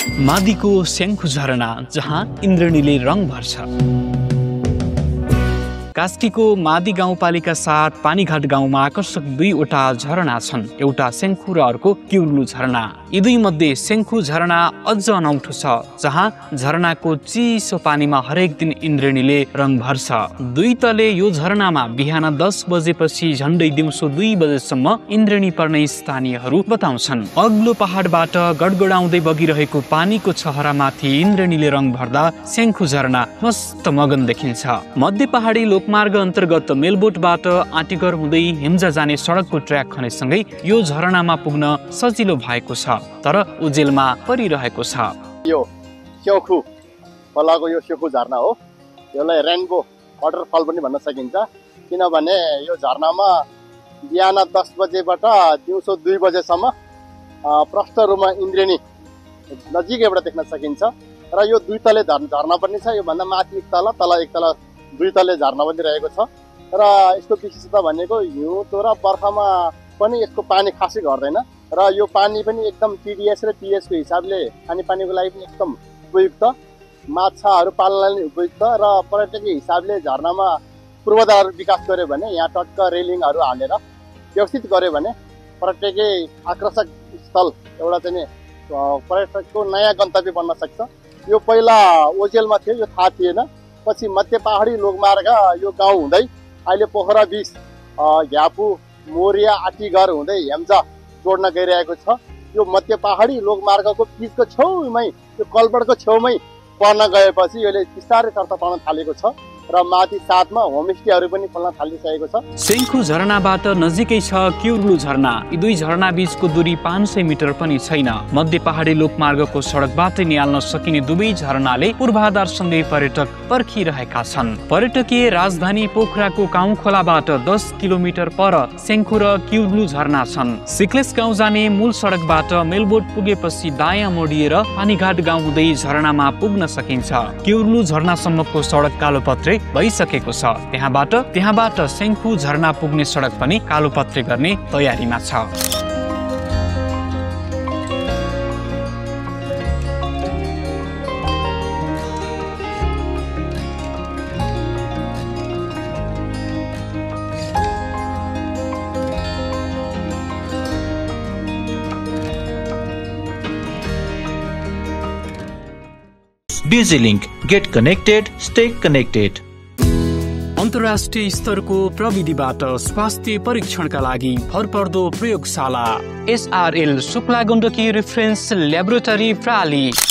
मादीको स्याङ्खु झरना जहाँ इन्द्रणीले रङ भर्छ। कास्कीको मादी गाउँपालिका 7 पानीघाट गाउँमा आकर्षक 2वटा झरना छन्, एउटा स्याङ्खु र अर्को किउर्लु झरना। यी दुई मध्ये स्याङ्खु झरना अझ अनौठो छ, जहाँ झरनाको चिसो पानीमा हरेक दिन इन्द्रणीले रङ भर्छ। दुई तले यो झरनामा बिहान 10 बजेपछि झण्डै दिउँसो 2 बजेसम्म इन्द्रणी पर्ने स्थानीयहरू बताउँछन्। अग्लो पहाडबाट गडगडाउँदै बगिरहेको पानीको छहरामाथि इन्द्रणीले रङ भर्दा स्याङ्खु झरना मस्त मगन देखिन्छ। मध्य पहाडी लोकमार्ग अन्तर्गत मेलबोटबाट आँटीगर हुँदै हेम्जा जाने सडकको ट्र्याक खनेसँगै यो झरनामा पुग्न सजिलो भएको छ, तर उजेलमा परिरहेको छ। यो स्याङ्खु खोलाको यो स्याङ्खु झरना हो। यसलाई रेनबो वाटरफल पनि भन्न सकिन्छ, किनभने यो झरनामा बिहान 10 बजेबाट दिउँसो 2 बजेसम्म प्रष्ट रूपमा इन्द्रेणी नजिकैबाट देख्न सकिन्छ। र यो 2 तले झरना पनि छ। योभन्दा माथि एक तल, तल एक तल 2 तले झरना पनि रहेको छ। र यसको विशेषता भनेको हिउँदो र बर्खामा पनि यसको पानी खासै घट्दैन र यो पानी पनि एकदम टिडिएस र पिएसको हिसाबले खानेपानीको लागि पनि एकदम उपयुक्त, माछाहरू पाल्नलाई पनि उपयुक्त र पर्यटकीय हिसाबले झरनामा पूर्वाधार विकास गर्यो भने यहाँ टक्क रेलिङहरू हालेर व्यवस्थित गर्यो भने पर्यटकीय आकर्षक स्थल एउटा चाहिँ पर्यटकको नयाँ गन्तव्य बन्न सक्छ। यो पहिला ओजेलमा थियो, यो थाहा थिएन। पछि मध्य पहाडी लोकमार्ग यो गाउँ हुँदै अहिले पोखरा बीच घ्यापु मोरिया आँटीघर हुँदै हेम्जा जोड्न गइरहेको छ। यो मध्य पहाडी लोकमार्गको बीचको छेउमै, यो कलबडको छेउमै पर्न गएपछि यसले बिस्तारै तर्फ पर्न थालेको छ र माथि साथमा होमस्टेहरू पनि खोल्न थालिसकेको छ। स्याङ्खु झरनाबाट नजिकै छ किउर्लु झरना। यी दुई झरना बीचको दूरी 500 मिटर पनि छैन। मध्य पहाडी लोकमार्गको सडकबाटै निहाल्न सकिने दुवै झरनाले पूर्वाधारसँगै पर्यटक पर्खिरहेका छन्। पर्यटकीय राजधानी पोखराको काउखोलाबाट 10 किलोमिटर पर स्याङ्खु र किउर्लु झरना छन्। सिक्लेस गाउँ जाने मूल सडकबाट मेलबोट पुगेपछि दायाँ मोडिएर पानीघाट गाउँ हुँदै झरनामा पुग्न सकिन्छ। किउर्लु झरनासम्मको सडक कालोपत्रे भइसकेको छ। त्यहाँबाट स्याङ्खु झरना पुग्ने सडक पनि कालोपत्रे गर्ने तयारीमा छ। DigiLink, get connected, stay connected. अन्तर्राष्ट्रिय स्तरको प्रविधिबाट स्वास्थ्य परीक्षणका लागि भरपर्दो प्रयोगशाला SRL Shukla Gandaki reference laboratory प्राली।